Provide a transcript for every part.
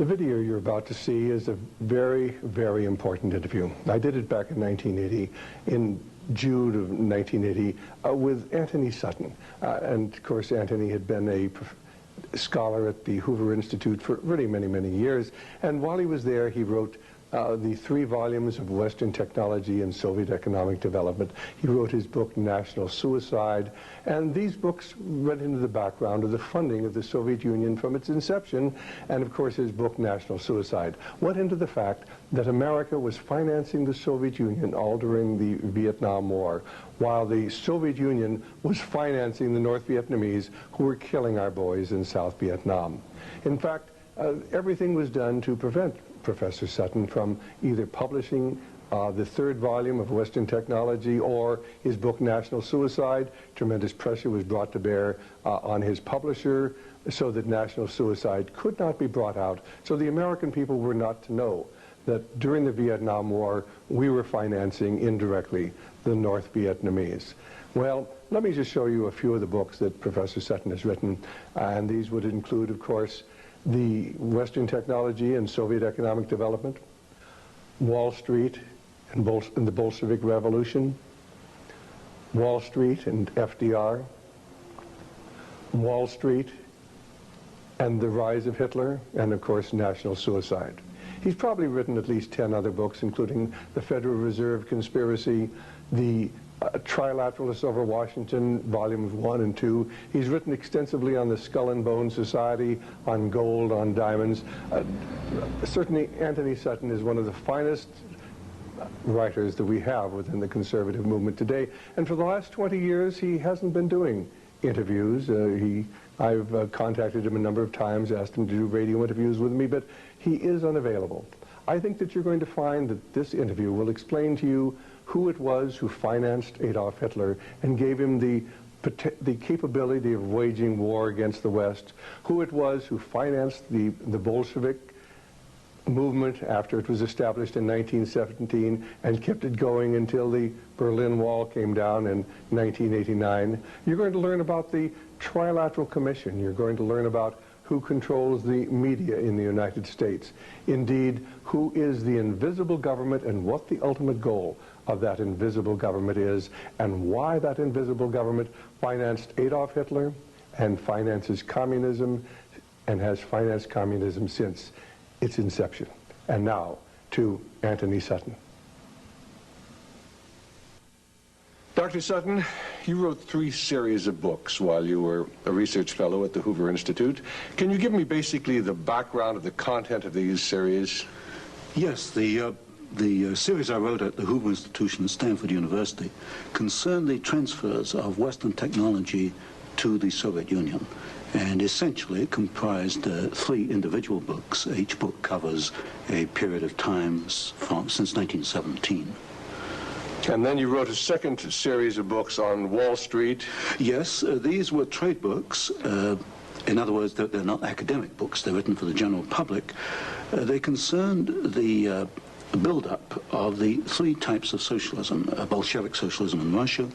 The video you're about to see is a very, very important interview. I did it back in 1980, in June of 1980, with Antony Sutton. And of course, Antony had been a scholar at the Hoover Institute for really many, many years. And while he was there, he wrote the 3 volumes of Western Technology and Soviet Economic Development. He wrote his book, National Suicide, and these books went into the background of the funding of the Soviet Union from its inception, and of course his book, National Suicide, went into the fact that America was financing the Soviet Union all during the Vietnam War, while the Soviet Union was financing the North Vietnamese who were killing our boys in South Vietnam. In fact, everything was done to prevent Professor Sutton from either publishing the 3rd volume of Western Technology or his book National Suicide. Tremendous pressure was brought to bear on his publisher so that National Suicide could not be brought out, so the American people were not to know that during the Vietnam War we were financing indirectly the North Vietnamese. Well, let me just show you a few of the books that Professor Sutton has written, and these would include, of course, the Western Technology and Soviet Economic Development, Wall Street and the Bolshevik Revolution, Wall Street and FDR, Wall Street and the Rise of Hitler, and of course National Suicide. He's probably written at least 10 other books, including the Federal Reserve Conspiracy, the Trilateralists over Washington, volumes 1 and 2. He's written extensively on the Skull and Bone Society, on gold, on diamonds. Certainly Antony Sutton is one of the finest writers that we have within the conservative movement today. And for the last 20 years, he hasn't been doing interviews. I've contacted him a number of times, asked him to do radio interviews with me, but he is unavailable. I think that you're going to find that this interview will explain to you who it was who financed Adolf Hitler and gave him the capability of waging war against the West, who it was who financed the Bolshevik movement after it was established in 1917 and kept it going until the Berlin Wall came down in 1989. You're going to learn about the Trilateral Commission. You're going to learn about who controls the media in the United States. Indeed, who is the invisible government and what the ultimate goal of that invisible government is, and why that invisible government financed Adolf Hitler and finances communism and has financed communism since its inception. And now to Antony Sutton. Dr. Sutton, you wrote 3 series of books while you were a research fellow at the Hoover Institute. Can you give me basically the background of the content of these series? Yes, the series I wrote at the Hoover Institution at Stanford University concerned the transfers of Western technology to the Soviet Union, and essentially it comprised 3 individual books. Each book covers a period of time since 1917. And then you wrote a second series of books on Wall Street. Yes, these were trade books. In other words, they're not academic books. They're written for the general public. They concerned the build-up of the 3 types of socialism: Bolshevik socialism in Russia,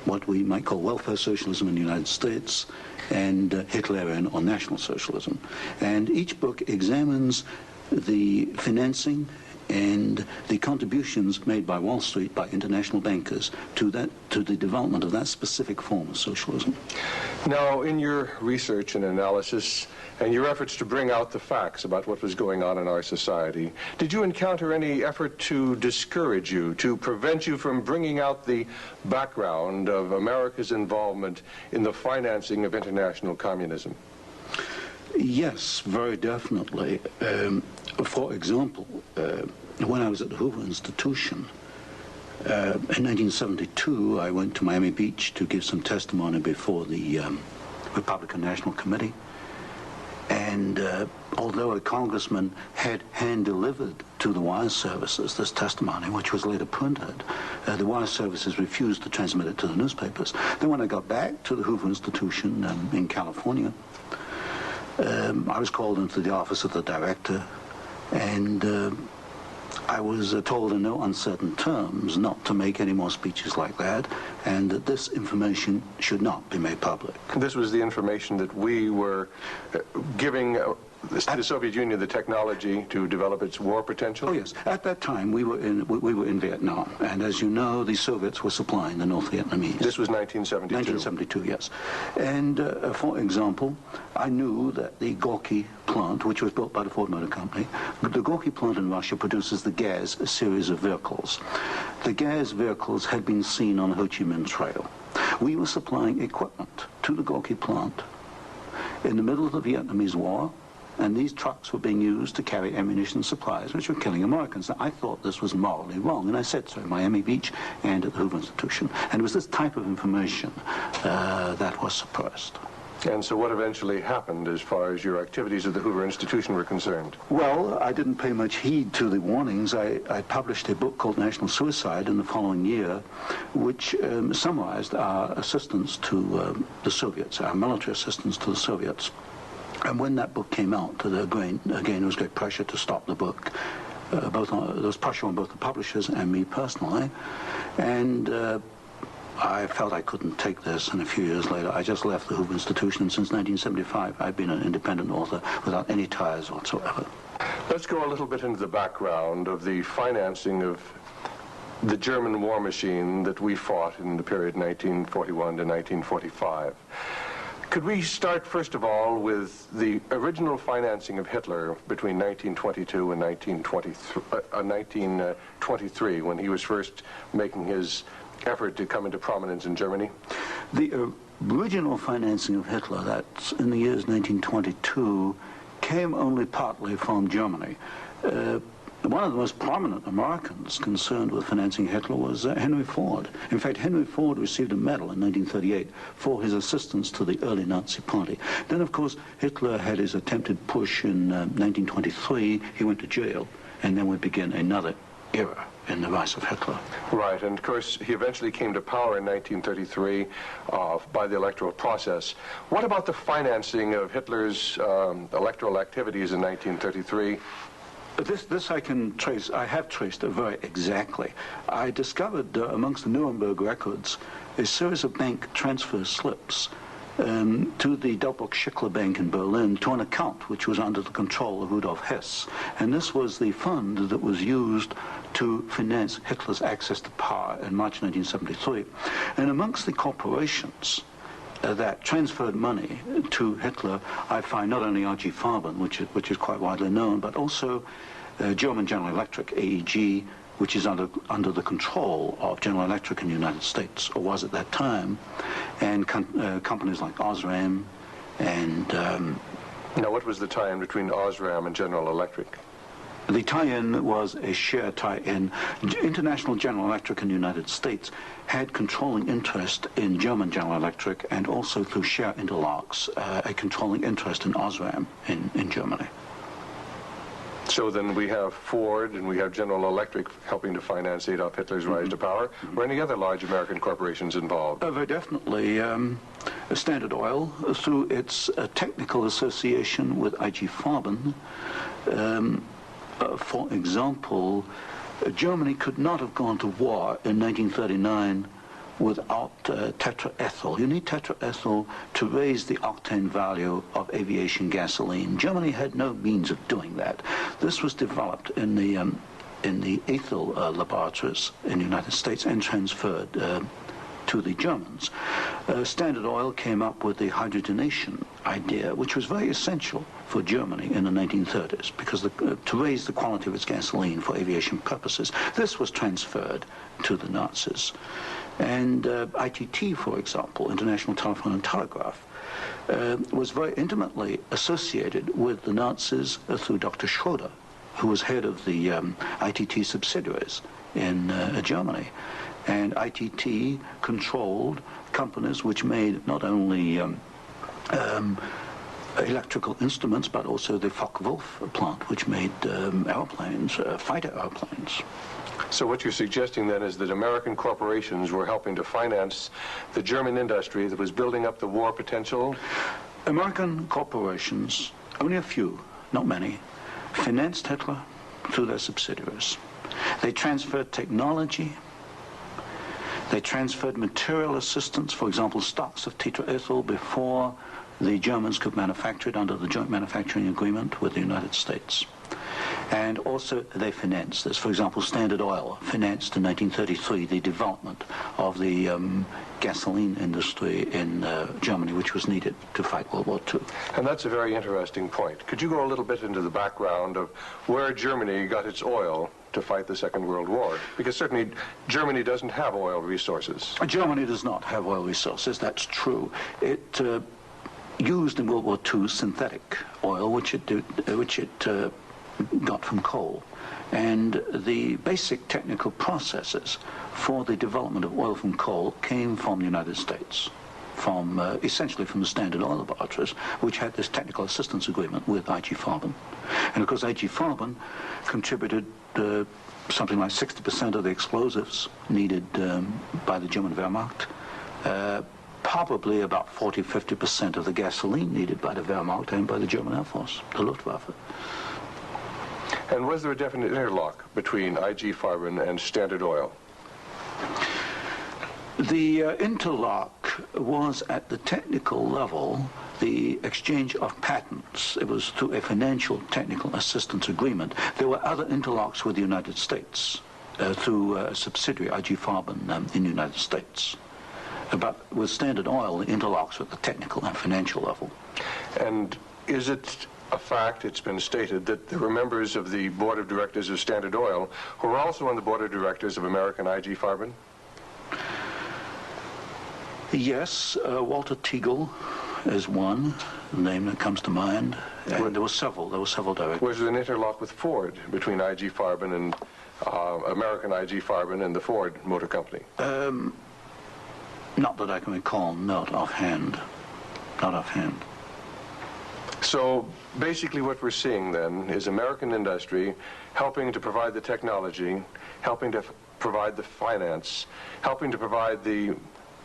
what we might call welfare socialism in the United States, and Hitlerian or National Socialism. And each book examines the financing and the contributions made by Wall Street, by international bankers, to the development of that specific form of socialism. Now, in your research and analysis, and your efforts to bring out the facts about what was going on in our society, did you encounter any effort to discourage you, to prevent you from bringing out the background of America's involvement in the financing of international communism? Yes, very definitely. For example, when I was at the Hoover Institution, in 1972, I went to Miami Beach to give some testimony before the Republican National Committee. And although a congressman had hand-delivered to the wire services this testimony, which was later printed, the wire services refused to transmit it to the newspapers. Then when I got back to the Hoover Institution in California, I was called into the office of the director, and I was told in no uncertain terms not to make any more speeches like that, and that this information should not be made public. This was the information that we were giving the Soviet Union the technology to develop its war potential? Oh yes. At that time, we were in Vietnam, and as you know, the Soviets were supplying the North Vietnamese. This was 1972. 1972, yes. And for example, I knew that the Gorky plant, which was built by the Ford Motor Company, the Gorky plant in Russia produces the Gaz series of vehicles. The Gaz vehicles had been seen on the Ho Chi Minh Trail. We were supplying equipment to the Gorky plant in the middle of the Vietnamese War, and these trucks were being used to carry ammunition supplies, which were killing Americans. Now, I thought this was morally wrong, and I said so at Miami Beach and at the Hoover Institution. And it was this type of information that was suppressed. And so what eventually happened as far as your activities at the Hoover Institution were concerned? Well, I didn't pay much heed to the warnings. I published a book called National Suicide in the following year, which summarized our assistance to the Soviets, our military assistance to the Soviets. And when that book came out, again, there was great pressure to stop the book. There was pressure on both the publishers and me personally. And I felt I couldn't take this, and a few years later, I just left the Hoover Institution, and since 1975, I've been an independent author without any ties whatsoever. Let's go a little bit into the background of the financing of the German war machine that we fought in the period 1941 to 1945. Could we start, first of all, with the original financing of Hitler between 1922 and 1923, when he was first making his effort to come into prominence in Germany? The original financing of Hitler, that's in the years 1922, came only partly from Germany. One of the most prominent Americans concerned with financing Hitler was Henry Ford. In fact, Henry Ford received a medal in 1938 for his assistance to the early Nazi Party. Then, of course, Hitler had his attempted push in 1923. He went to jail, and then we begin another era in the rise of Hitler. Right, and of course he eventually came to power in 1933 by the electoral process. What about the financing of Hitler's electoral activities in 1933? This I can trace. I have traced it very exactly. I discovered amongst the Nuremberg records a series of bank transfer slips to the Delbrück-Schickler Bank in Berlin to an account which was under the control of Rudolf Hess. And this was the fund that was used to finance Hitler's access to power in March 1973. And amongst the corporations that transferred money to Hitler, I find not only R.G. Farben, which is quite widely known, but also German General Electric, AEG, which is under the control of General Electric in the United States, or was at that time, and companies like Osram and... Now, what was the tie-in between Osram and General Electric? The tie-in was a share tie-in. International General Electric in the United States had controlling interest in German General Electric, and also through share interlocks, a controlling interest in Osram in Germany. So then we have Ford and we have General Electric helping to finance Adolf Hitler's rise to power. Were any other large American corporations involved? Very definitely. Standard Oil, through its technical association with I.G. Farben, for example, Germany could not have gone to war in 1939 without tetraethyl. You need tetraethyl to raise the octane value of aviation gasoline. Germany had no means of doing that. This was developed in the ethyl laboratories in the United States and transferred to the Germans. Standard Oil came up with the hydrogenation idea, which was very essential for Germany in the 1930s, because to raise the quality of its gasoline for aviation purposes. This was transferred to the Nazis. And ITT, for example, International Telephone and Telegraph, was very intimately associated with the Nazis through Dr. Schroeder, who was head of the ITT subsidiaries in Germany. And ITT controlled companies which made not only electrical instruments, but also the Focke-Wulf plant, which made airplanes, fighter airplanes. So what you're suggesting then is that American corporations were helping to finance the German industry that was building up the war potential? American corporations, only a few, not many, financed Hitler through their subsidiaries. They transferred technology. They transferred material assistance, for example, stocks of tetraethyl before the Germans could manufacture it under the joint manufacturing agreement with the United States. And also they financed this. For example, Standard Oil financed in 1933 the development of the gasoline industry in Germany, which was needed to fight World War II. And that's a very interesting point. Could you go a little bit into the background of where Germany got its oil to fight the Second World War? Because certainly Germany doesn't have oil resources. Germany does not have oil resources, that's true. It used in World War II synthetic oil, which it got from coal. And the basic technical processes for the development of oil from coal came from the United States, from essentially from the Standard Oil laboratories, which had this technical assistance agreement with I.G. Farben. And of course I.G. Farben contributed something like 60% of the explosives needed by the German Wehrmacht, probably about 40-50% of the gasoline needed by the Wehrmacht and by the German Air Force, the Luftwaffe. And was there a definite interlock between I.G. Farben and Standard Oil? The interlock was at the technical level, the exchange of patents. It was through a financial technical assistance agreement. There were other interlocks with the United States through a subsidiary, I.G. Farben, in the United States. But with Standard Oil, the interlocks were at the technical and financial level. And is it a fact, it's been stated, that there were members of the board of directors of Standard Oil who were also on the board of directors of American I.G. Farben? Yes, Walter Teagle is one name that comes to mind, and there were several directors. Was there an interlock with Ford between I.G. Farben and American I.G. Farben and the Ford Motor Company? Not that I can recall, not offhand. Not offhand. So basically what we're seeing then is American industry helping to provide the technology, helping to provide the finance, helping to provide the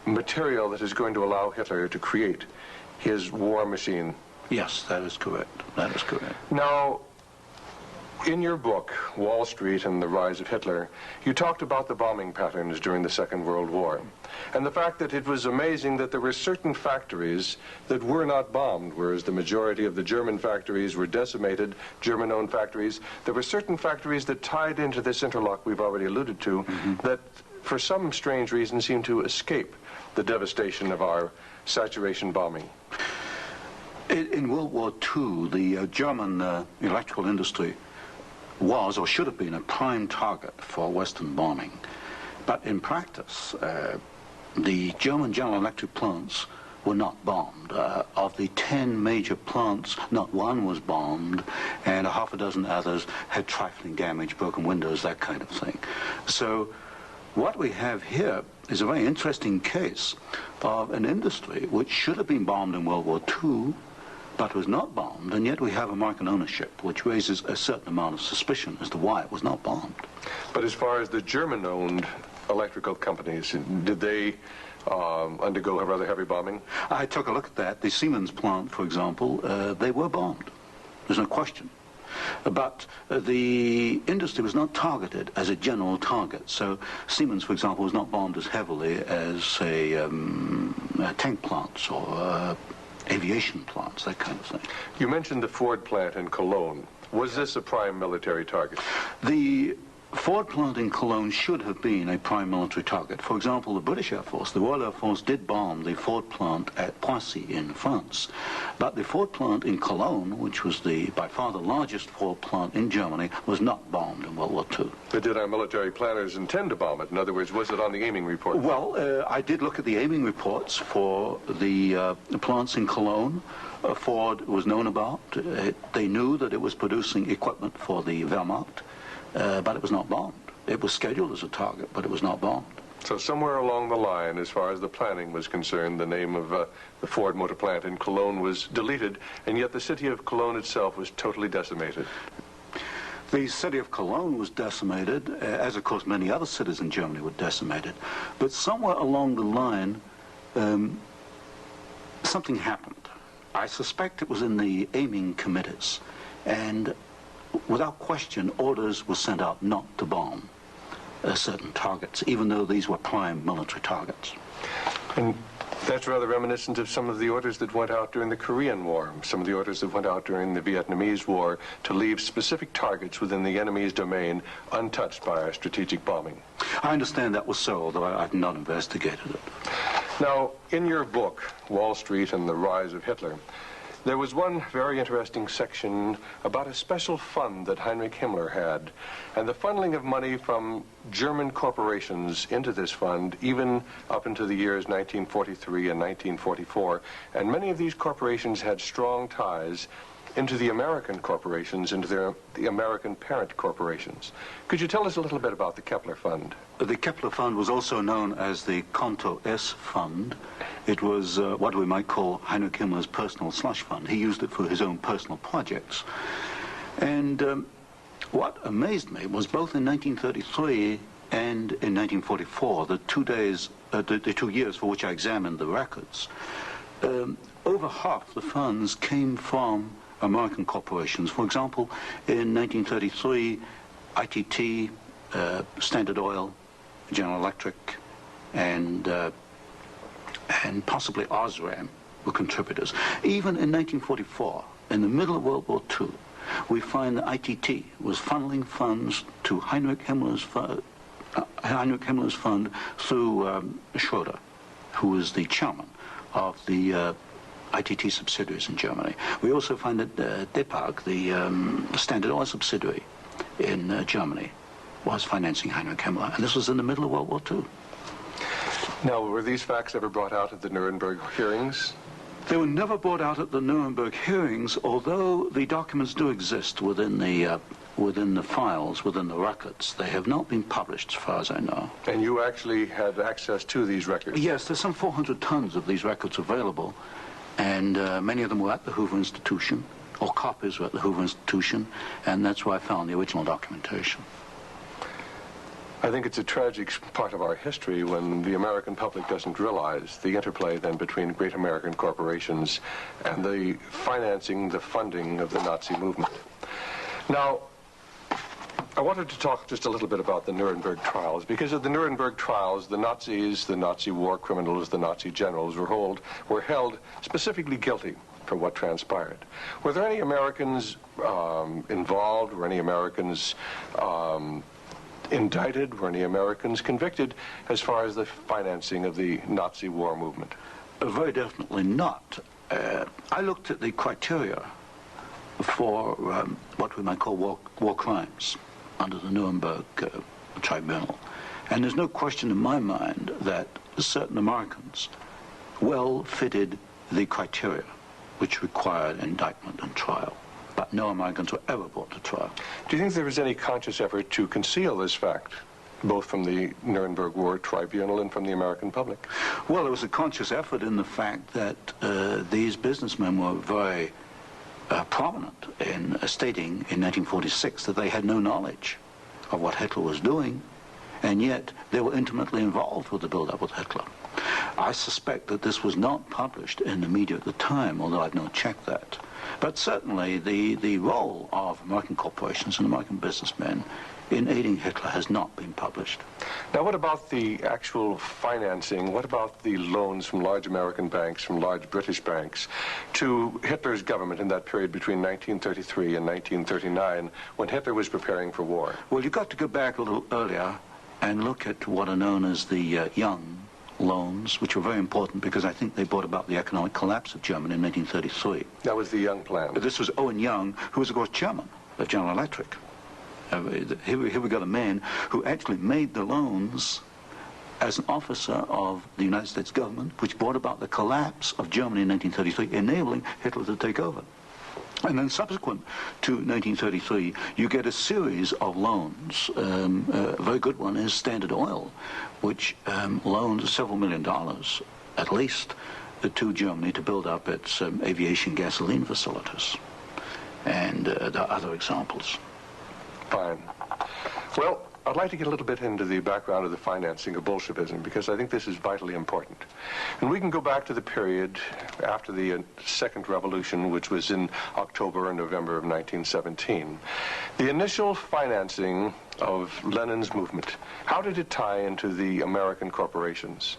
material that is going to allow Hitler to create his war machine. Yes, that is correct. That is correct. Now, in your book, Wall Street and the Rise of Hitler, you talked about the bombing patterns during the Second World War, and the fact that it was amazing that there were certain factories that were not bombed, whereas the majority of the German factories were decimated, German-owned factories. There were certain factories that tied into this interlock we've already alluded to, that for some strange reason seemed to escape the devastation of our saturation bombing. In World War II, the German electrical industry was or should have been a prime target for Western bombing. But in practice, the German General Electric plants were not bombed. Of the 10 major plants, not one was bombed, and a half a dozen others had trifling damage, broken windows, that kind of thing. So what we have here is a very interesting case of an industry which should have been bombed in World War II, but was not bombed, and yet we have American ownership, which raises a certain amount of suspicion as to why it was not bombed. But as far as the German-owned electrical companies, did they undergo a rather heavy bombing? I took a look at that. The Siemens plant, for example, they were bombed. There's no question. But the industry was not targeted as a general target. So Siemens, for example, was not bombed as heavily as, say, tank plants or aviation plants, that kind of thing. You mentioned the Ford plant in Cologne. Was this a prime military target? The Ford plant in Cologne should have been a prime military target. For example, the British Air Force, the Royal Air Force, did bomb the Ford plant at Poissy in France. But the Ford plant in Cologne, which was by far the largest Ford plant in Germany, was not bombed in World War II. But did our military planners intend to bomb it? In other words, was it on the aiming report? Well, I did look at the aiming reports for the plants in Cologne. Ford was known about. They knew that it was producing equipment for the Wehrmacht. But it was not bombed. It was scheduled as a target, but it was not bombed. So somewhere along the line, as far as the planning was concerned, the name of the Ford motor plant in Cologne was deleted, and yet the city of Cologne itself was totally decimated. The city of Cologne was decimated, as of course many other cities in Germany were decimated. But somewhere along the line, something happened. I suspect it was in the aiming committees, and without question, orders were sent out not to bomb certain targets, even though these were prime military targets. And That's rather reminiscent of some of the orders that went out during the Korean War, some of the orders that went out during the Vietnamese War to leave specific targets within the enemy's domain untouched by our strategic bombing. I understand that was so, although I've not investigated it. Now, in your book, Wall Street and the Rise of Hitler, there was one very interesting section about a special fund that Heinrich Himmler had, and the funneling of money from German corporations into this fund, even up into the years 1943 and 1944. And many of these corporations had strong ties into the American corporations, into the American parent corporations. Could you tell us a little bit about the Kepler Fund? The Kepler Fund was also known as the Konto S Fund. It was what we might call Heinrich Himmler's personal slush fund. He used it for his own personal projects. And what amazed me was both in 1933 and in 1944, the 2 days, the 2 years for which I examined the records, over half the funds came from American corporations. For example, in 1933, ITT, Standard Oil, General Electric, and possibly Osram were contributors. Even in 1944, in the middle of World War II, we find that ITT was funneling funds to Heinrich Himmler's fund through Schroeder, who was the chairman of the ITT subsidiaries in Germany. We also find that Depag, the Standard Oil subsidiary in Germany, was financing Heinrich Himmler, and this was in the middle of World War II. Now, were these facts ever brought out at the Nuremberg hearings? They were never brought out at the Nuremberg hearings, although the documents do exist within the files, within the records. They have not been published, as far as I know. And you actually had access to these records? Yes, there's some 400 tons of these records available, and many of them were at the Hoover Institution, or copies were at the Hoover Institution, and that's where I found the original documentation. I think it's a tragic part of our history when the American public doesn't realize the interplay then between great American corporations and the financing, the funding of the Nazi movement. Now, I wanted to talk just a little bit about the Nuremberg trials, because at the Nuremberg trials, the Nazis, the Nazi war criminals, the Nazi generals were held specifically guilty for what transpired. Were there any Americans involved? Were any Americans indicted? Were any Americans convicted as far as the financing of the Nazi war movement? Very definitely not. I looked at the criteria for what we might call war crimes under the Nuremberg Tribunal. And there's no question in my mind that certain Americans well fitted the criteria which required indictment and trial. But no Americans were ever brought to trial. Do you think there was any conscious effort to conceal this fact, both from the Nuremberg War Tribunal and from the American public? Well, there was a conscious effort in the fact that these businessmen were very prominent in stating in 1946 that they had no knowledge of what Hitler was doing, and yet they were intimately involved with the build-up with Hitler. I suspect that this was not published in the media at the time, although I've not checked that. But certainly the role of American corporations and American businessmen in aiding Hitler has not been published. Now, what about the actual financing? What about the loans from large American banks, from large British banks, to Hitler's government in that period between 1933 and 1939, when Hitler was preparing for war? Well, you've got to go back a little earlier and look at what are known as the Young loans, which were very important because I think they brought about the economic collapse of Germany in 1933. That was the Young plan. This was Owen Young, who was, of course, chairman of General Electric. Here we got a man who actually made the loans as an officer of the United States government, which brought about the collapse of Germany in 1933, enabling Hitler to take over. And then subsequent to 1933, you get a series of loans. A very good one is Standard Oil, which loaned several $1 million, at least, to Germany to build up its aviation gasoline facilities. And there are other examples. Fine. Well, I'd like to get a little bit into the background of the financing of Bolshevism, because I think this is vitally important. And we can go back to the period after the Second Revolution, which was in October and November of 1917. The initial financing of Lenin's movement, how did it tie into the American corporations?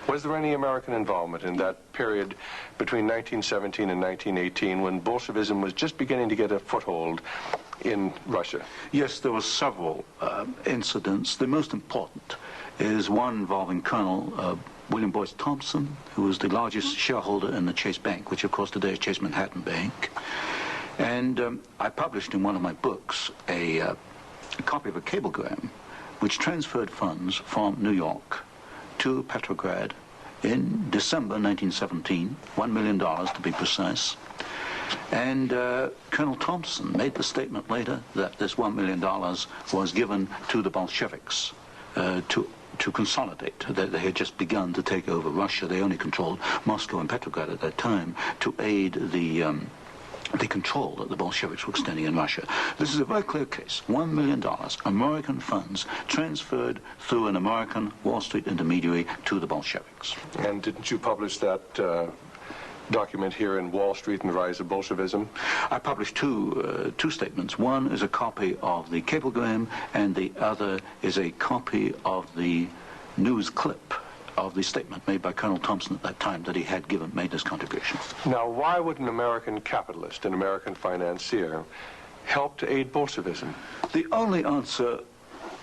Was there any American involvement in that period between 1917 and 1918 when Bolshevism was just beginning to get a foothold in Russia? Yes, there were several incidents. The most important is one involving Colonel William Boyce Thompson, who was the largest shareholder in the Chase Bank, which of course today is Chase Manhattan Bank. And I published in one of my books a copy of a cablegram which transferred funds from New York to Petrograd in December 1917, $1 million to be precise. And Colonel Thompson made the statement later that this $1 million was given to the Bolsheviks to consolidate. They had just begun to take over Russia. They only controlled Moscow and Petrograd at that time, to aid the control that the Bolsheviks were extending in Russia. This is a very clear case. $1 million, American funds transferred through an American Wall Street intermediary to the Bolsheviks. And didn't you publish that document here in Wall Street and the Rise of Bolshevism? I published two statements. One is a copy of the cablegram, and the other is a copy of the news clip of the statement made by Colonel Thompson at that time that he had made this contribution. Now, why would an American capitalist, an American financier, help to aid Bolshevism? The only answer,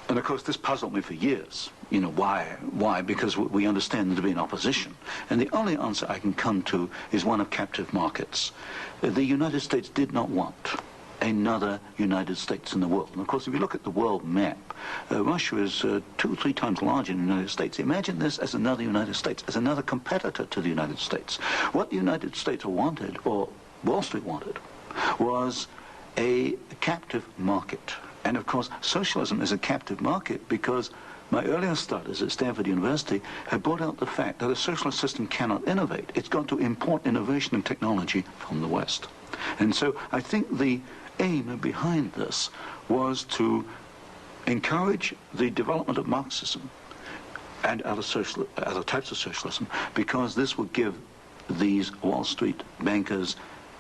and of course this puzzled me for years, you know, why? Because we understand there to be an opposition. And the only answer I can come to is one of captive markets. The United States did not want another United States in the world. And of course, if you look at the world map, Russia is 2 or 3 times larger than the United States. Imagine this as another United States, as another competitor to the United States. What the United States wanted, or Wall Street wanted, was a captive market. And of course, socialism is a captive market because my earlier studies at Stanford University have brought out the fact that a socialist system cannot innovate. It's got to import innovation and technology from the West. And so I think the aim behind this was to encourage the development of Marxism and other types of socialism, because this would give these Wall Street bankers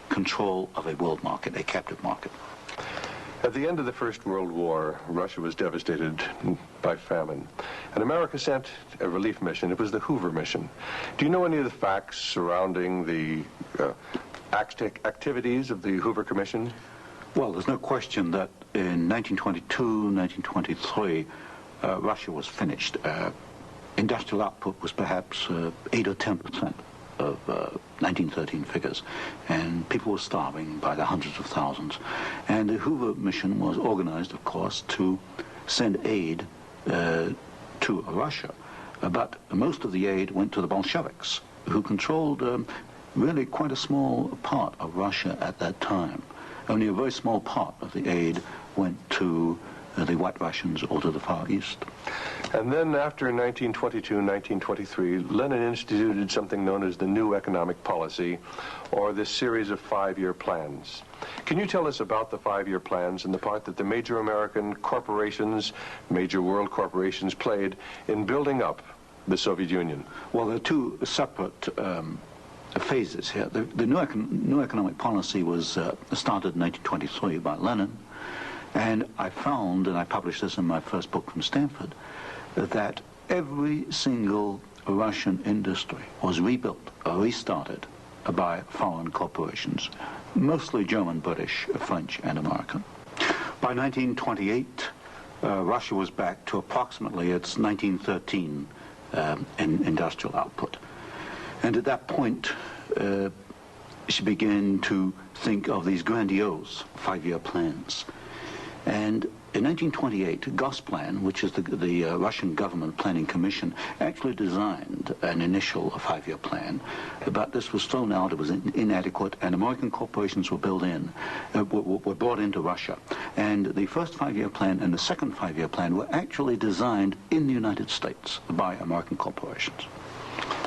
control of a world market, a captive market. At the end of the First World War, Russia was devastated by famine, and America sent a relief mission. It was the Hoover mission. Do you know any of the facts surrounding the activities of the Hoover Commission? Well, there's no question that in 1922, 1923, Russia was finished. Industrial output was perhaps 8 or 10% of 1913 figures, and people were starving by the hundreds of thousands. And the Hoover mission was organized, of course, to send aid to Russia. But most of the aid went to the Bolsheviks, who controlled really quite a small part of Russia at that time. Only a very small part of the aid went to the White Russians or to the Far East. And then after 1922, 1923, Lenin instituted something known as the New Economic Policy, or this series of 5-year plans. Can you tell us about the 5-year plans and the part that the major American corporations, major world corporations, played in building up the Soviet Union? Well, there are two separate phases here. The new economic policy was started in 1923 by Lenin, and I found, and I published this in my first book from Stanford, that every single Russian industry was rebuilt or restarted by foreign corporations, mostly German, British, French, and American. By 1928, Russia was back to approximately its 1913 industrial output. And at that point, she began to think of these grandiose 5-year plans. And in 1928, Gosplan, which is the Russian government planning commission, actually designed an initial 5-year plan, but this was thrown out. It was inadequate, and American corporations were brought into Russia. And the first 5-year plan and the second 5-year plan were actually designed in the United States by American corporations.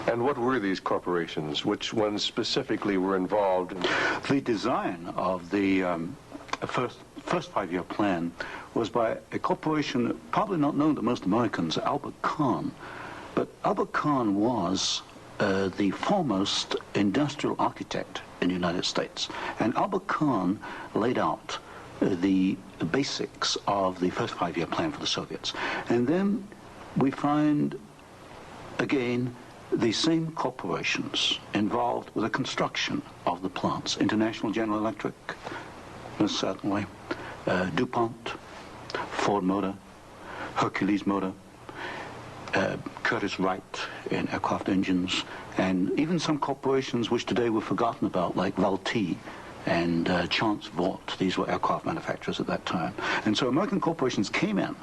And what were these corporations? Which ones specifically were involved? The design of the first 5-year plan was by a corporation probably not known to most Americans, Albert Kahn. But Albert Kahn was the foremost industrial architect in the United States. And Albert Kahn laid out the basics of the first 5-year plan for the Soviets. And then we find, again, the same corporations involved with the construction of the plants, International General Electric, most certainly, DuPont, Ford Motor, Hercules Motor, Curtiss-Wright in aircraft engines, and even some corporations which today we've forgotten about, like Vultee and Chance Vought. These were aircraft manufacturers at that time. And so American corporations came in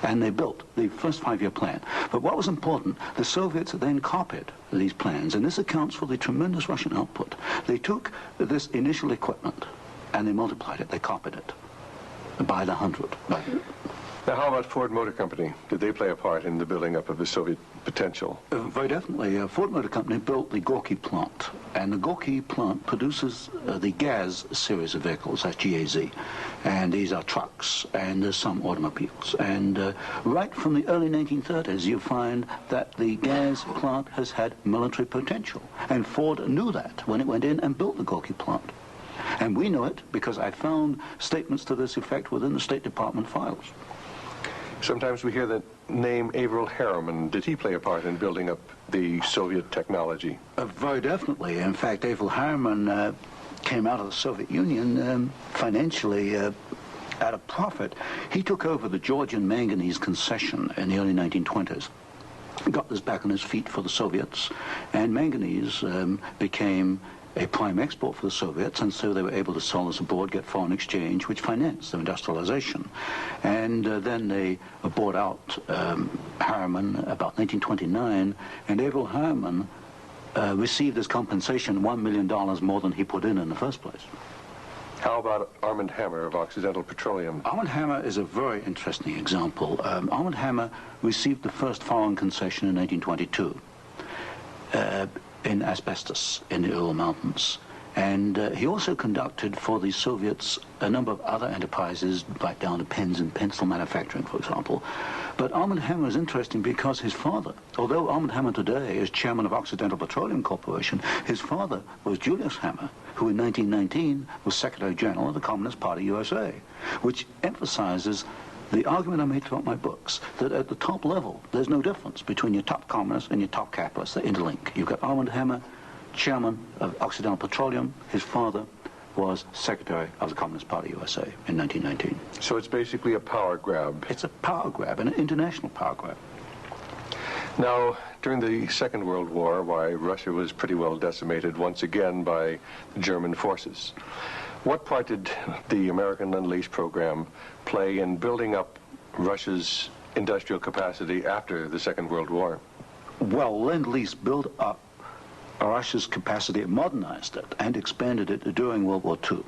and they built the first 5-year plan. But what was important, the Soviets then copied these plans, and this accounts for the tremendous Russian output. They took this initial equipment and they multiplied it, they copied it by the 100. Now, how about Ford Motor Company? Did they play a part in the building up of the Soviet potential? Very definitely. Ford Motor Company built the Gorky plant, and the Gorky plant produces the GAZ series of vehicles, that's GAZ, and these are trucks, and there's some automobiles. And right from the early 1930s, you find that the GAZ plant has had military potential, and Ford knew that when it went in and built the Gorky plant. And we know it because I found statements to this effect within the State Department files. Sometimes we hear the name Averell Harriman. Did he play a part in building up the Soviet technology? Very definitely. In fact, Averell Harriman came out of the Soviet Union financially at a profit. He took over the Georgian manganese concession in the early 1920s. Got this back on his feet for the Soviets, and manganese became a prime export for the Soviets, and so they were able to sell this abroad, get foreign exchange, which financed their industrialization. And then they bought out Harriman about 1929, and Averell Harriman received as compensation $1 million more than he put in the first place. How about Armand Hammer of Occidental Petroleum? Armand Hammer is a very interesting example. Armand Hammer received the first foreign concession in 1922. In asbestos in the Ural Mountains. And he also conducted for the Soviets a number of other enterprises, right down to pens and pencil manufacturing, for example. But Armand Hammer is interesting because his father, although Armand Hammer today is chairman of Occidental Petroleum Corporation, his father was Julius Hammer, who in 1919 was Secretary General of the Communist Party USA, which emphasizes the argument I made throughout my books, that at the top level, there's no difference between your top communists and your top capitalists. They interlink. You've got Armand Hammer, chairman of Occidental Petroleum. His father was secretary of the Communist Party USA in 1919. So it's basically a power grab. It's a power grab, an international power grab. Now, during the Second World War, why, Russia was pretty well decimated once again by the German forces. What part did the American Lend-Lease program play in building up Russia's industrial capacity after the Second World War? Well, Lend-Lease built up Russia's capacity, modernized it, and expanded it during World War II.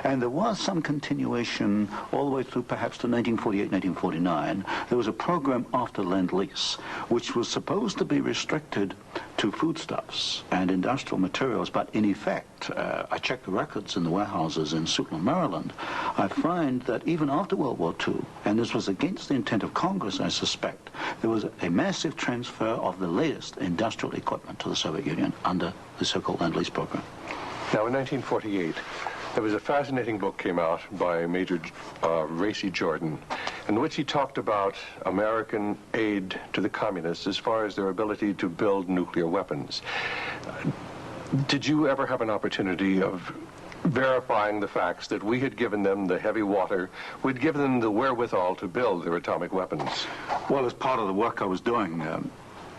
And there was some continuation all the way through perhaps to 1948, 1949. There was a program after Lend-Lease, which was supposed to be restricted to foodstuffs and industrial materials, but in effect, I checked the records in the warehouses in Sutton, Maryland, I find that even after World War II, and this was against the intent of Congress, I suspect, there was a massive transfer of the latest industrial equipment to the Soviet Union under the so-called Lend-Lease program. Now, in 1948, there was a fascinating book came out by Major Racy Jordan, in which he talked about American aid to the communists as far as their ability to build nuclear weapons. Did you ever have an opportunity of verifying the facts that we had given them the heavy water, we'd given them the wherewithal to build their atomic weapons? Well, as part of the work I was doing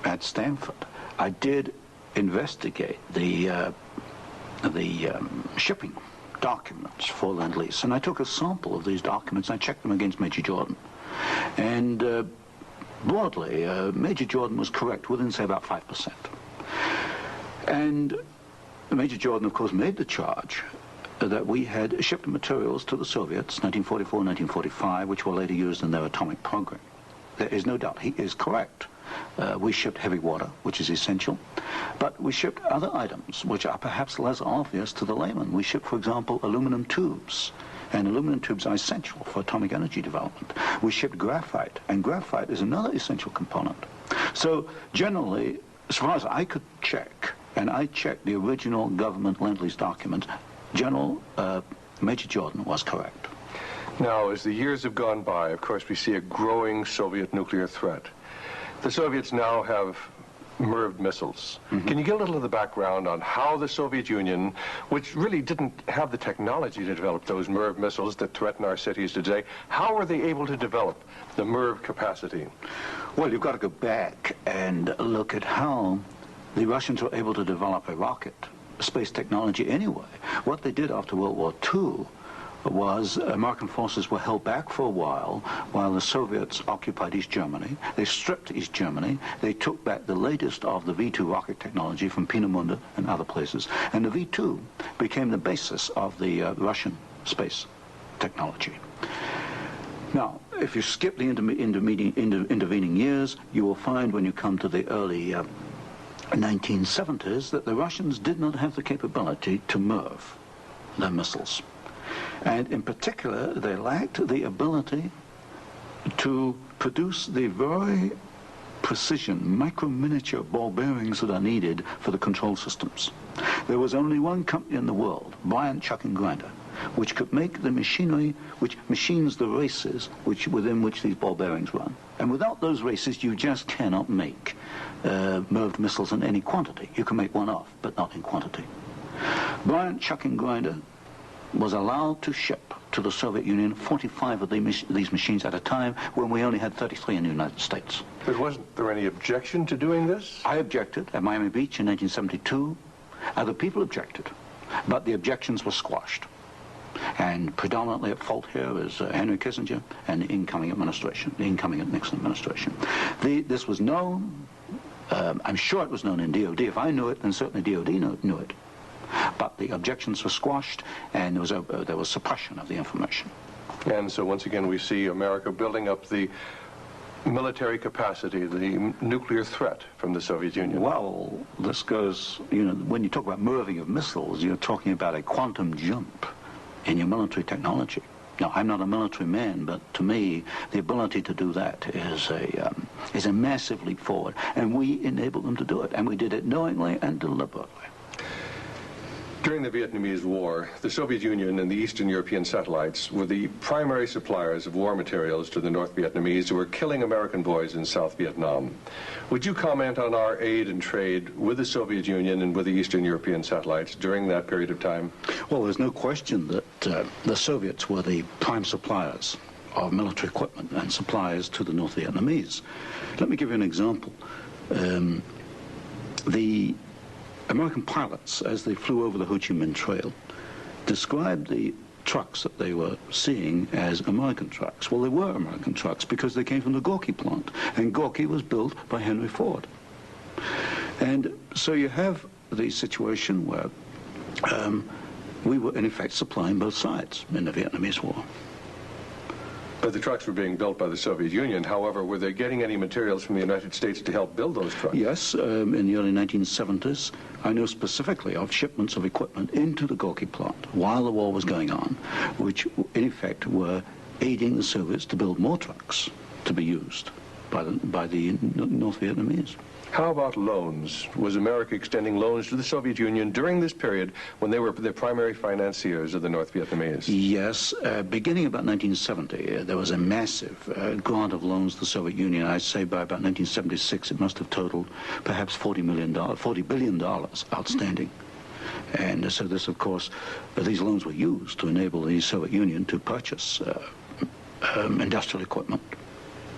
at Stanford, I did investigate the shipping documents for Lend-Lease, and I took a sample of these documents and I checked them against Major Jordan. And broadly, Major Jordan was correct within, say, about 5%. And Major Jordan, of course, made the charge that we had shipped materials to the Soviets, 1944, 1945, which were later used in their atomic program. There is no doubt he is correct. We shipped heavy water, which is essential, but we shipped other items which are perhaps less obvious to the layman. We shipped, for example, aluminum tubes, and aluminum tubes are essential for atomic energy development. We shipped graphite, and graphite is another essential component. So generally, as far as I could check, and I checked the original government Lend-Lease documents, Major Jordan was correct. Now, as the years have gone by, of course, we see a growing Soviet nuclear threat. The Soviets now have MIRV missiles. Can you give a little of the background on how the Soviet Union, which really didn't have the technology to develop those MIRV missiles that threaten our cities today, how were they able to develop the MIRV capacity? Well, you've got to go back and look at how the Russians were able to develop a rocket, space technology anyway. What they did after World War II was American forces were held back for a while the Soviets occupied East Germany. They stripped East Germany. They took back the latest of the V-2 rocket technology from Peenemünde and other places. And the V-2 became the basis of the Russian space technology. Now, if you skip the intervening years, you will find when you come to the early 1970s that the Russians did not have the capability to MIRV their missiles. And in particular, they lacked the ability to produce the very precision, micro-miniature ball bearings that are needed for the control systems. There was only one company in the world, Bryant, Chuck and Grinder, which could make the machinery which machines the races within which these ball bearings run. And without those races, you just cannot make MIRV missiles in any quantity. You can make one off, but not in quantity. Bryant, Chuck and Grinder was allowed to ship to the Soviet Union 45 of these machines at a time when we only had 33 in the United States. But wasn't there any objection to doing this? I objected at Miami Beach in 1972. Other people objected, but the objections were squashed. And predominantly at fault here is Henry Kissinger and the incoming administration, the incoming Nixon administration. This was known, I'm sure it was known in DOD. If I knew it, then certainly DOD knew it. But the objections were squashed, and there was suppression of the information. And so once again we see America building up the military capacity, the nuclear threat from the Soviet Union. Well, this goes, you know, when you talk about MIRVing of missiles, you're talking about a quantum jump in your military technology. Now, I'm not a military man, but to me, the ability to do that is a massive leap forward, and we enabled them to do it, and we did it knowingly and deliberately. During the Vietnamese War, the Soviet Union and the Eastern European satellites were the primary suppliers of war materials to the North Vietnamese who were killing American boys in South Vietnam. Would you comment on our aid and trade with the Soviet Union and with the Eastern European satellites during that period of time? Well, there's no question that the Soviets were the prime suppliers of military equipment and suppliers to the North Vietnamese. Let me give you an example. The American pilots, as they flew over the Ho Chi Minh Trail, described the trucks that they were seeing as American trucks. Well, they were American trucks because they came from the Gorky plant, and Gorky was built by Henry Ford. And so you have the situation where we were, in effect, supplying both sides in the Vietnamese War. But the trucks were being built by the Soviet Union. However, were they getting any materials from the United States to help build those trucks? Yes, in the early 1970s, I know specifically of shipments of equipment into the Gorky plant while the war was going on, which in effect were aiding the Soviets to build more trucks to be used by the North Vietnamese. How about loans? Was America extending loans to the Soviet Union during this period when they were the primary financiers of the North Vietnamese? Yes. Beginning about 1970, there was a massive grant of loans to the Soviet Union. I'd say by about 1976, it must have totaled perhaps $40 billion outstanding. And so this, of course, these loans were used to enable the Soviet Union to purchase industrial equipment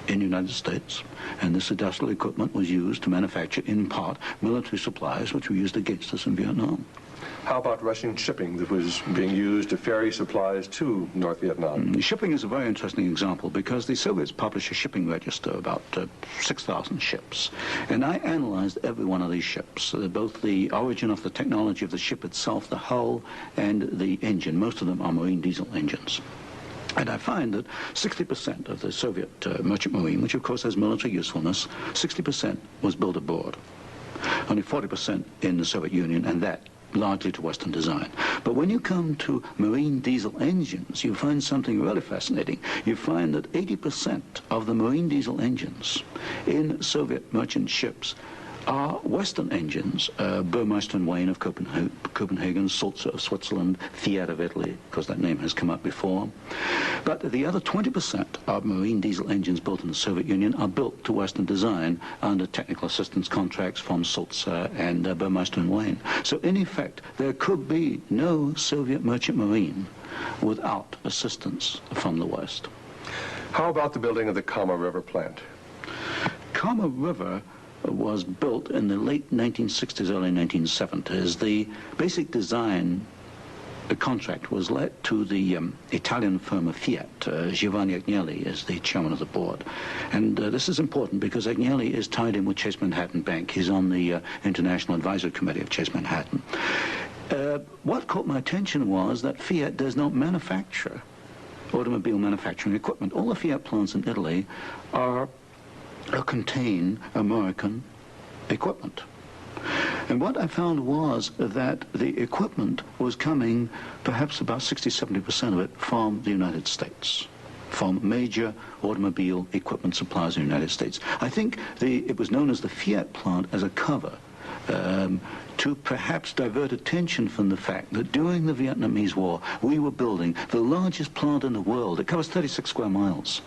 in the United States, and this industrial equipment was used to manufacture, in part, military supplies which were used against us in Vietnam. How about Russian shipping that was being used to ferry supplies to North Vietnam? Shipping is a very interesting example because the Soviets published a shipping register, about 6,000 ships, and I analyzed every one of these ships, both the origin of the technology of the ship itself, the hull, and the engine. Most of them are marine diesel engines. And I find that 60% of the Soviet merchant marine, which of course has military usefulness, 60% was built abroad. Only 40% in the Soviet Union, and that largely to Western design. But when you come to marine diesel engines, you find something really fascinating. You find that 80% of the marine diesel engines in Soviet merchant ships are Western engines, Burmeister and Wain of Copenhagen, Sulzer of Switzerland, Fiat of Italy, because that name has come up before. But the other 20% of marine diesel engines built in the Soviet Union are built to Western design under technical assistance contracts from Sulzer and Burmeister and Wain. So in effect, there could be no Soviet merchant marine without assistance from the West. How about the building of the Kama River plant? Kama River was built in the late 1960s, early 1970s. The basic design contract was let to the Italian firm of Fiat. Giovanni Agnelli is the chairman of the board. And this is important because Agnelli is tied in with Chase Manhattan Bank. He's on the International Advisory Committee of Chase Manhattan. What caught my attention was that Fiat does not manufacture automobile manufacturing equipment. All the Fiat plants in Italy contain American equipment. And what I found was that the equipment was coming, perhaps about 60-70% of it, from the United States, from major automobile equipment suppliers in the United States. I think it was known as the Fiat plant as a cover to perhaps divert attention from the fact that during the Vietnamese War, we were building the largest plant in the world. It covers 36 square miles.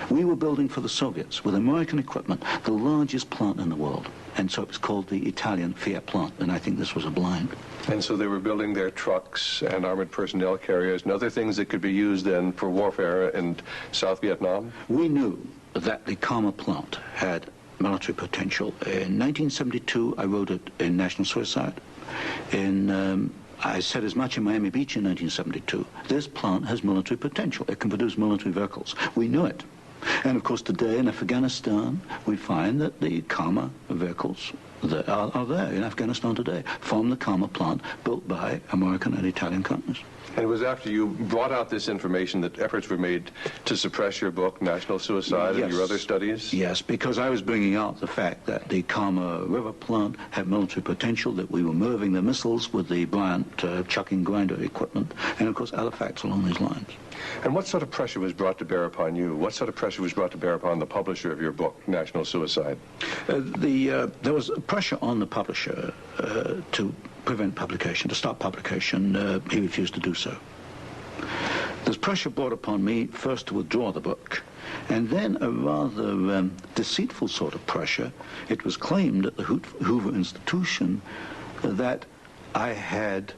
We were building for the Soviets, with American equipment, the largest plant in the world. And so it was called the Italian Fiat plant, and I think this was a blind. And so they were building their trucks and armored personnel carriers and other things that could be used then for warfare in South Vietnam? We knew that the Kama plant had military potential. In 1972, I wrote it in National Suicide. I said as much in Miami Beach in 1972. This plant has military potential. It can produce military vehicles. We knew it. And of course today in Afghanistan, we find that the Kama vehicles that are there in Afghanistan today from the Kama plant built by American and Italian companies. And it was after you brought out this information that efforts were made to suppress your book, National Suicide, Yes. and your other studies? Yes, because I was bringing out the fact that the Kama River plant had military potential, that we were moving the missiles with the Bryant chucking grinder equipment, and of course other facts along these lines. And what sort of pressure was brought to bear upon you? What sort of pressure was brought to bear upon the publisher of your book, National Suicide? There was pressure on the publisher to prevent publication, to stop publication. He refused to do so. There's pressure brought upon me first to withdraw the book, and then a rather deceitful sort of pressure. It was claimed at the Hoover Institution that I had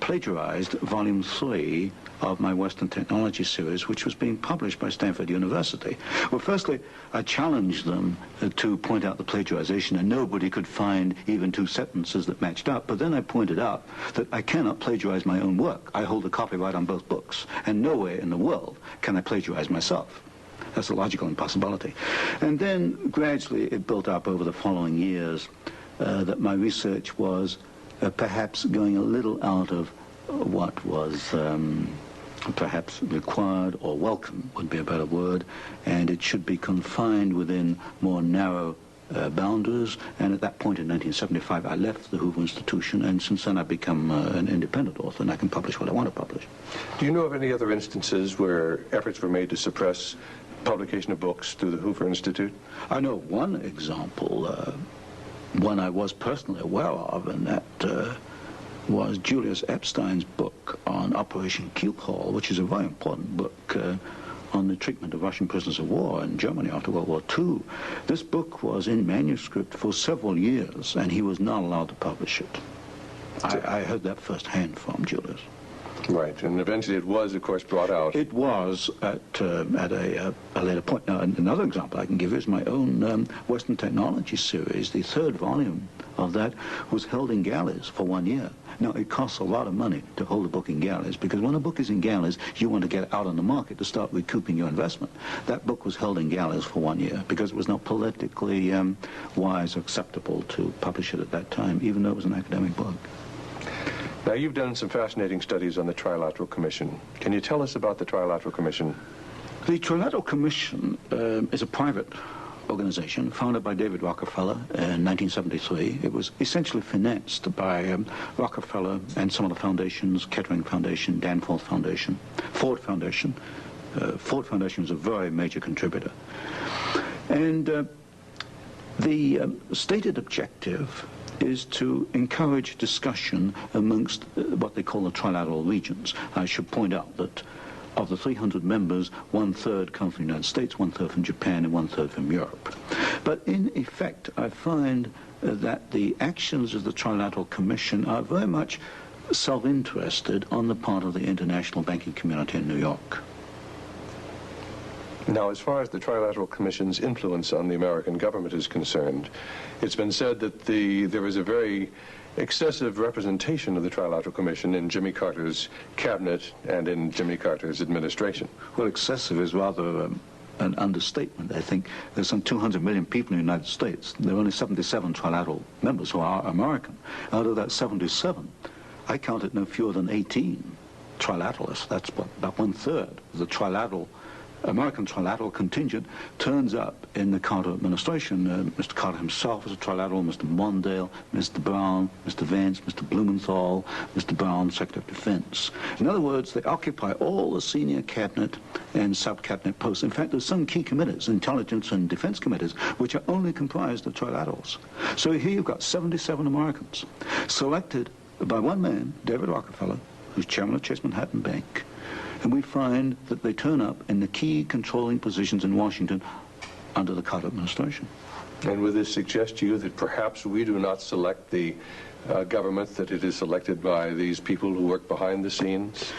plagiarized Volume 3 of my Western Technology series, which was being published by Stanford University. Well, firstly, I challenged them to point out the plagiarization, and nobody could find even two sentences that matched up. But then I pointed out that I cannot plagiarize my own work. I hold the copyright on both books, and nowhere in the world can I plagiarize myself. That's a logical impossibility. And then gradually it built up over the following years that my research was perhaps going a little out of what was perhaps required or welcome would be a better word, and it should be confined within more narrow boundaries. And at that point in 1975 I left the Hoover Institution, and since then I've become an independent author, and I can publish what I want to publish. Do you know of any other instances where efforts were made to suppress publication of books through the Hoover Institute? I know one example, one I was personally aware of, and that was Julius Epstein's book on Operation Keelhaul, which is a very important book on the treatment of Russian prisoners of war in Germany after World War II. This book was in manuscript for several years, and he was not allowed to publish it. I heard that firsthand from Julius. Right, and eventually it was, of course, brought out. It was at a later point. Now, another example I can give is my own Western Technology series. The third volume of that was held in galleys for 1 year. Now, it costs a lot of money to hold a book in galleys, because when a book is in galleys, you want to get it out on the market to start recouping your investment. That book was held in galleys for 1 year because it was not politically wise or acceptable to publish it at that time, even though it was an academic book. Now, you've done some fascinating studies on the Trilateral Commission. Can you tell us about the Trilateral Commission? The Trilateral Commission is a private organization founded by David Rockefeller in 1973. It was essentially financed by Rockefeller and some of the foundations, Kettering Foundation, Danforth Foundation, Ford Foundation. Ford Foundation was a very major contributor. And The stated objective is to encourage discussion amongst what they call the trilateral regions. I should point out that of the 300 members, 1/3 come from the United States, 1/3 from Japan, and 1/3 from Europe. But in effect, I find that the actions of the Trilateral Commission are very much self-interested on the part of the international banking community in New York. Now, as far as the Trilateral Commission's influence on the American government is concerned, it's been said that there is a very excessive representation of the Trilateral Commission in Jimmy Carter's cabinet and in Jimmy Carter's administration. Well, excessive is rather an understatement. I think there's some 200 million people in the United States. There are only 77 trilateral members who are American. Out of that 77, I counted no fewer than 18 trilateralists. That's about 1/3 of the American trilateral contingent turns up in the Carter administration. Mr. Carter himself was a trilateral, Mr. Mondale, Mr. Brown, Mr. Vance, Mr. Blumenthal, Mr. Brown, Secretary of Defense. In other words, they occupy all the senior cabinet and sub-cabinet posts. In fact, there's some key committees, intelligence and defense committees, which are only comprised of trilaterals. So here you've got 77 Americans selected by one man, David Rockefeller, who's chairman of Chase Manhattan Bank. And we find that they turn up in the key controlling positions in Washington under the Carter administration. And would this suggest to you that perhaps we do not select the government, that it is selected by these people who work behind the scenes?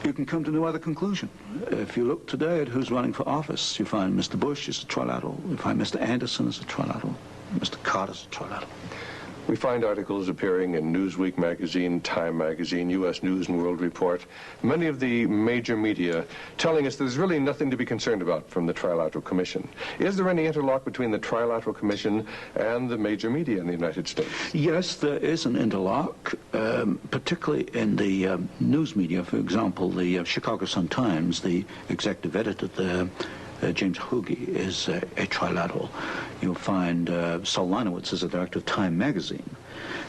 You can come to no other conclusion. If you look today at who's running for office, you find Mr. Bush is a trilateral, you find Mr. Anderson is a trilateral, Mr. Carter's a trilateral. We find articles appearing in Newsweek magazine, Time magazine, U.S. News and World Report, many of the major media telling us there's really nothing to be concerned about from the Trilateral Commission. Is there any interlock between the Trilateral Commission and the major media in the United States? Yes, there is an interlock, particularly in the news media. For example, the Chicago Sun-Times, the executive editor there, James Hoagie, is a trilateral. You'll find Saul Linowitz is a director of Time magazine.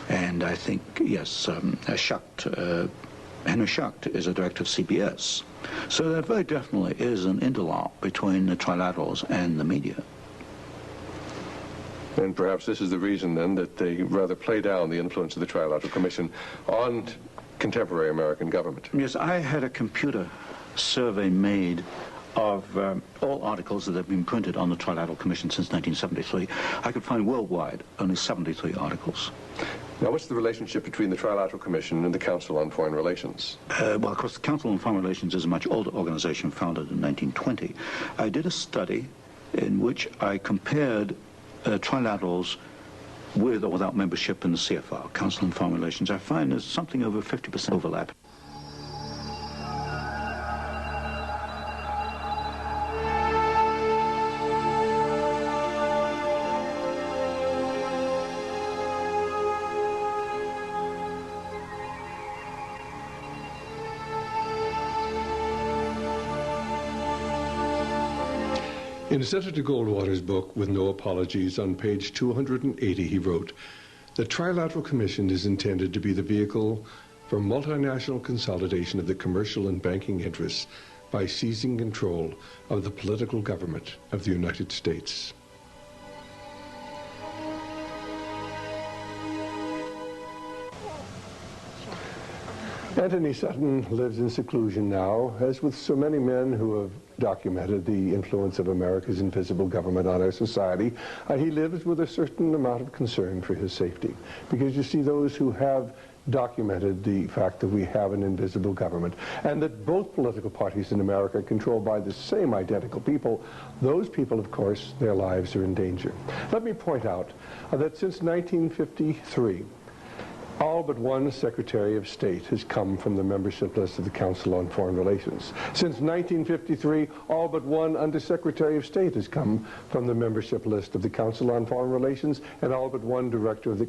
And I think, yes, Henry Schucht is a director of CBS. So there very definitely is an interlock between the trilaterals and the media. And perhaps this is the reason, then, that they rather play down the influence of the Trilateral Commission on contemporary American government. Yes, I had a computer survey made of all articles that have been printed on the Trilateral Commission since 1973. I could find worldwide only 73 articles. Now, what's the relationship between the Trilateral Commission and the Council on Foreign Relations? Well, of course, the Council on Foreign Relations is a much older organization founded in 1920. I did a study in which I compared trilaterals with or without membership in the CFR, Council on Foreign Relations. I find there's something over 50% overlap. In Senator Goldwater's book, With No Apologies, on page 280, he wrote, "The Trilateral Commission is intended to be the vehicle for multinational consolidation of the commercial and banking interests by seizing control of the political government of the United States." Antony Sutton lives in seclusion now, as with so many men who have documented the influence of America's invisible government on our society. He lives with a certain amount of concern for his safety, because you see, those who have documented the fact that we have an invisible government and that both political parties in America are controlled by the same identical people, those people, of course, their lives are in danger. Let me point out that since 1953, all but one Secretary of State has come from the membership list of the Council on Foreign Relations. Since 1953, all but one Undersecretary of State has come from the membership list of the Council on Foreign Relations, and all but one Director of the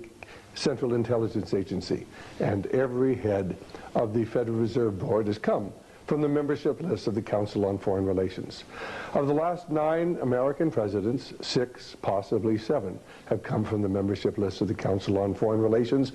Central Intelligence Agency. And every head of the Federal Reserve Board has come from the membership list of the Council on Foreign Relations. Of the last 9 American presidents, 6, possibly 7, have come from the membership list of the Council on Foreign Relations,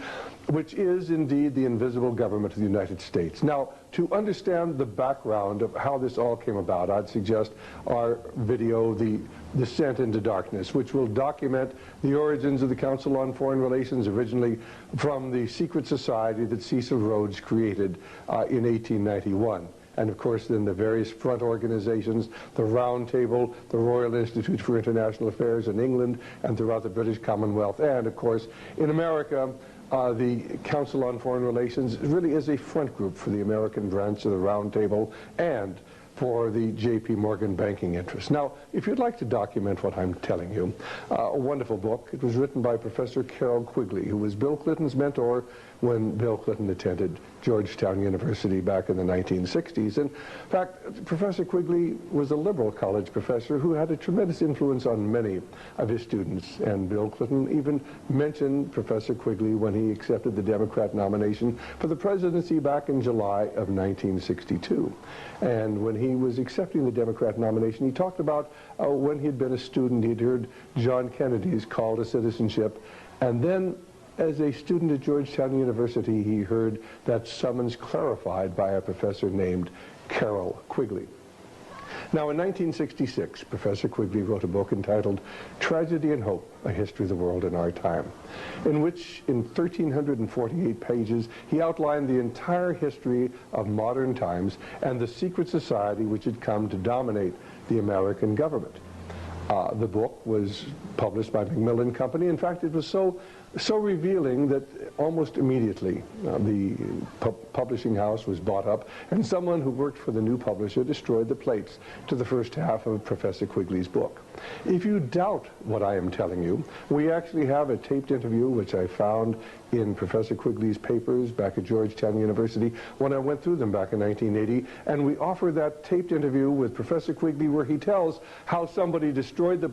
which is indeed the invisible government of the United States. Now, to understand the background of how this all came about, I'd suggest our video, The Descent into Darkness, which will document the origins of the Council on Foreign Relations, originally from the secret society that Cecil Rhodes created in 1891. And of course then the various front organizations, the Round Table, the Royal Institute for International Affairs in England and throughout the British Commonwealth, and of course in America, the Council on Foreign Relations really is a front group for the American branch of the Round Table and for the J.P. Morgan banking interest. Now, if you'd like to document what I'm telling you, a wonderful book. It was written by Professor Carroll Quigley, who was Bill Clinton's mentor when Bill Clinton attended Georgetown University back in the 1960s. In fact, Professor Quigley was a liberal college professor who had a tremendous influence on many of his students. And Bill Clinton even mentioned Professor Quigley when he accepted the Democrat nomination for the presidency back in July of 1962. And when he was accepting the Democrat nomination, he talked about when he'd been a student, he'd heard John Kennedy's call to citizenship, and then as a student at Georgetown University, he heard that summons clarified by a professor named Carroll Quigley. Now, in 1966, Professor Quigley wrote a book entitled Tragedy and Hope, A History of the World in Our Time, in which, in 1,348 pages, he outlined the entire history of modern times and the secret society which had come to dominate the American government. The book was published by Macmillan Company. In fact, it was so revealing that almost immediately the publishing house was bought up, and someone who worked for the new publisher destroyed the plates to the first half of Professor Quigley's book. If you doubt what I am telling you, we actually have a taped interview which I found in Professor Quigley's papers back at Georgetown University when I went through them back in 1980, and we offer that taped interview with Professor Quigley where he tells how somebody destroyed the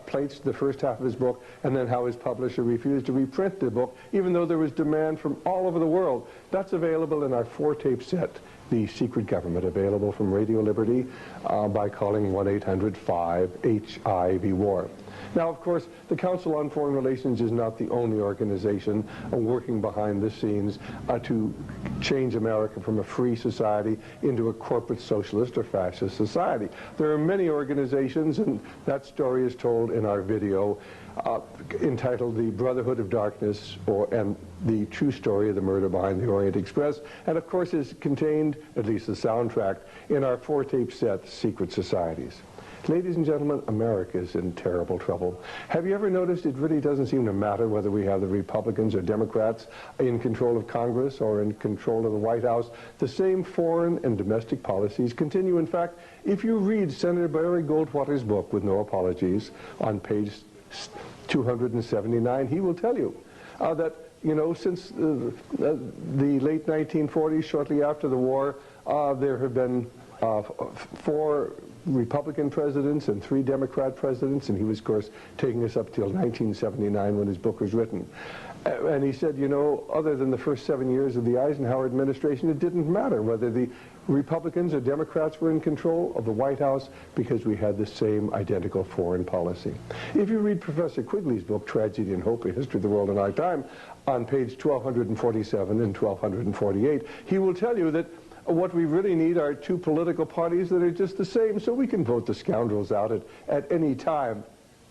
plates, the first half of his book, and then how his publisher refused to reprint the book, even though there was demand from all over the world. That's available in our 4-tape set, The Secret Government, available from Radio Liberty by calling 1-800-5-HIV-WAR. Now, of course, the Council on Foreign Relations is not the only organization working behind the scenes to change America from a free society into a corporate socialist or fascist society. There are many organizations, and that story is told in our video entitled The Brotherhood of Darkness, and the true story of the murder behind the Orient Express, and of course is contained, at least the soundtrack, in our 4-tape set, Secret Societies. Ladies and gentlemen, America is in terrible trouble. Have you ever noticed it really doesn't seem to matter whether we have the Republicans or Democrats in control of Congress or in control of the White House? The same foreign and domestic policies continue. In fact, if you read Senator Barry Goldwater's book, With No Apologies, on page 279, he will tell you that, you know, since the late 1940s, shortly after the war, there have been 4 Republican presidents and 3 Democrat presidents, and he was, of course, taking us up till 1979 when his book was written. And he said, you know, other than the first 7 years of the Eisenhower administration, it didn't matter whether the Republicans or Democrats were in control of the White House because we had the same identical foreign policy. If you read Professor Quigley's book, Tragedy and Hope, A History of the World in Our Time, on page 1247 and 1248, he will tell you that what we really need are 2 political parties that are just the same, so we can vote the scoundrels out at any time,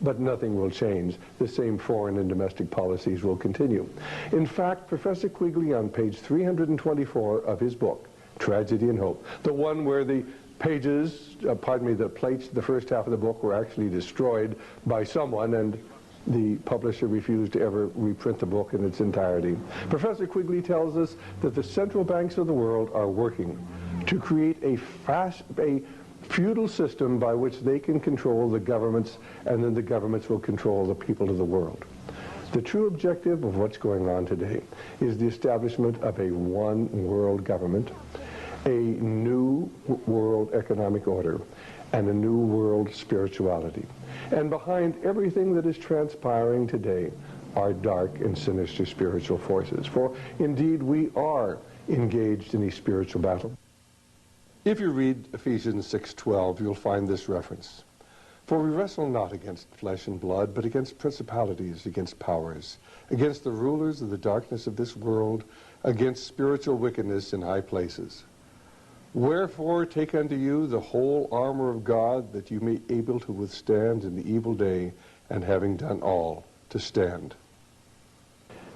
but nothing will change. The same foreign and domestic policies will continue. In fact, Professor Quigley, on page 324 of his book, Tragedy and Hope, the one where the pages, the plates, the first half of the book were actually destroyed by someone, and the publisher refused to ever reprint the book in its entirety. Professor Quigley tells us that the central banks of the world are working to create a feudal system by which they can control the governments, and then the governments will control the people of the world. The true objective of what's going on today is the establishment of a one world government, a new world economic order, and a new world spirituality. And behind everything that is transpiring today are dark and sinister spiritual forces. For indeed, we are engaged in a spiritual battle. If you read Ephesians 6:12, you'll find this reference. For we wrestle not against flesh and blood, but against principalities, against powers, against the rulers of the darkness of this world, against spiritual wickedness in high places. Wherefore take unto you the whole armor of God, that you may be able to withstand in the evil day, and having done all, to stand.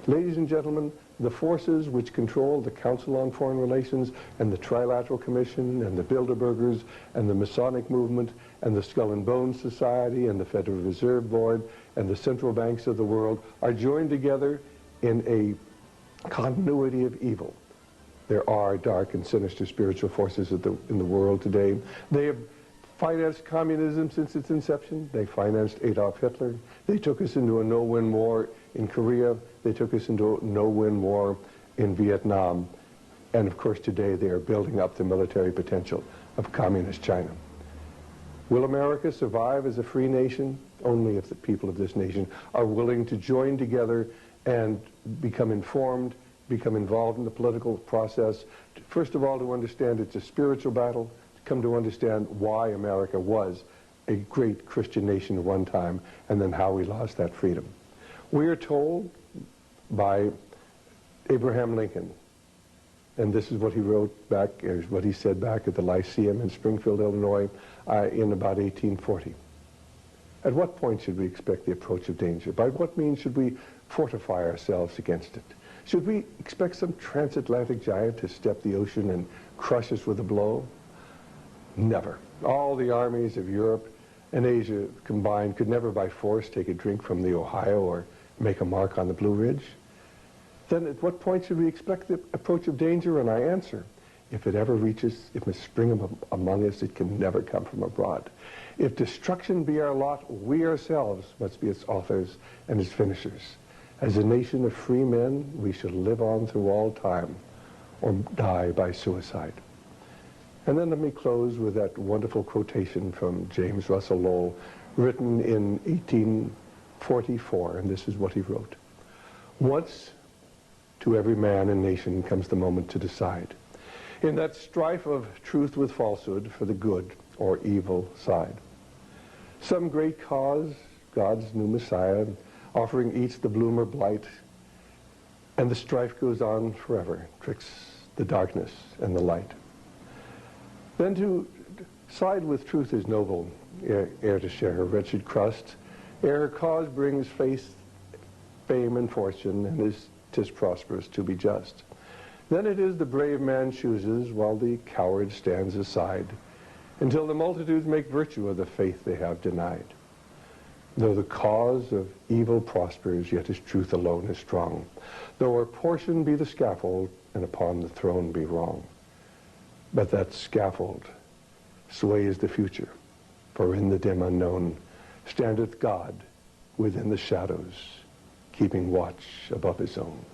Ladies and gentlemen, the forces which control the Council on Foreign Relations and the Trilateral Commission and the Bilderbergers and the Masonic Movement and the Skull and Bones Society and the Federal Reserve Board and the central banks of the world are joined together in a continuity of evil. There are dark and sinister spiritual forces in the world today. They have financed communism since its inception. They financed Adolf Hitler. They took us into a no-win war in Korea. They took us into a no-win war in Vietnam. And of course today they are building up the military potential of communist China. Will America survive as a free nation? Only if the people of this nation are willing to join together and become informed, become involved in the political process. First of all, to understand it's a spiritual battle, to come to understand why America was a great Christian nation at one time, and then how we lost that freedom. We are told by Abraham Lincoln, and this is what he wrote back, or what he said back at the Lyceum in Springfield, Illinois, in about 1840. At what point should we expect the approach of danger? By what means should we fortify ourselves against it? Should we expect some transatlantic giant to step the ocean and crush us with a blow? Never. All the armies of Europe and Asia combined could never by force take a drink from the Ohio or make a mark on the Blue Ridge. Then at what point should we expect the approach of danger? And I answer, if it ever reaches, if it spring among us, it can never come from abroad. If destruction be our lot, we ourselves must be its authors and its finishers. As a nation of free men, we shall live on through all time or die by suicide. And then let me close with that wonderful quotation from James Russell Lowell, written in 1844, and this is what he wrote. Once to every man and nation comes the moment to decide, in that strife of truth with falsehood for the good or evil side. Some great cause, God's new Messiah, offering each the bloom or blight, and the strife goes on forever, twixt the darkness and the light. Then to side with truth is noble, ere to share her wretched crust, ere her cause brings faith, fame, and fortune, and 'tis prosperous to be just. Then it is the brave man chooses, while the coward stands aside, until the multitudes make virtue of the faith they have denied. Though the cause of evil prospers, yet his truth alone is strong. Though our portion be the scaffold, and upon the throne be wrong. But that scaffold sways the future, for in the dim unknown standeth God within the shadows, keeping watch above his own.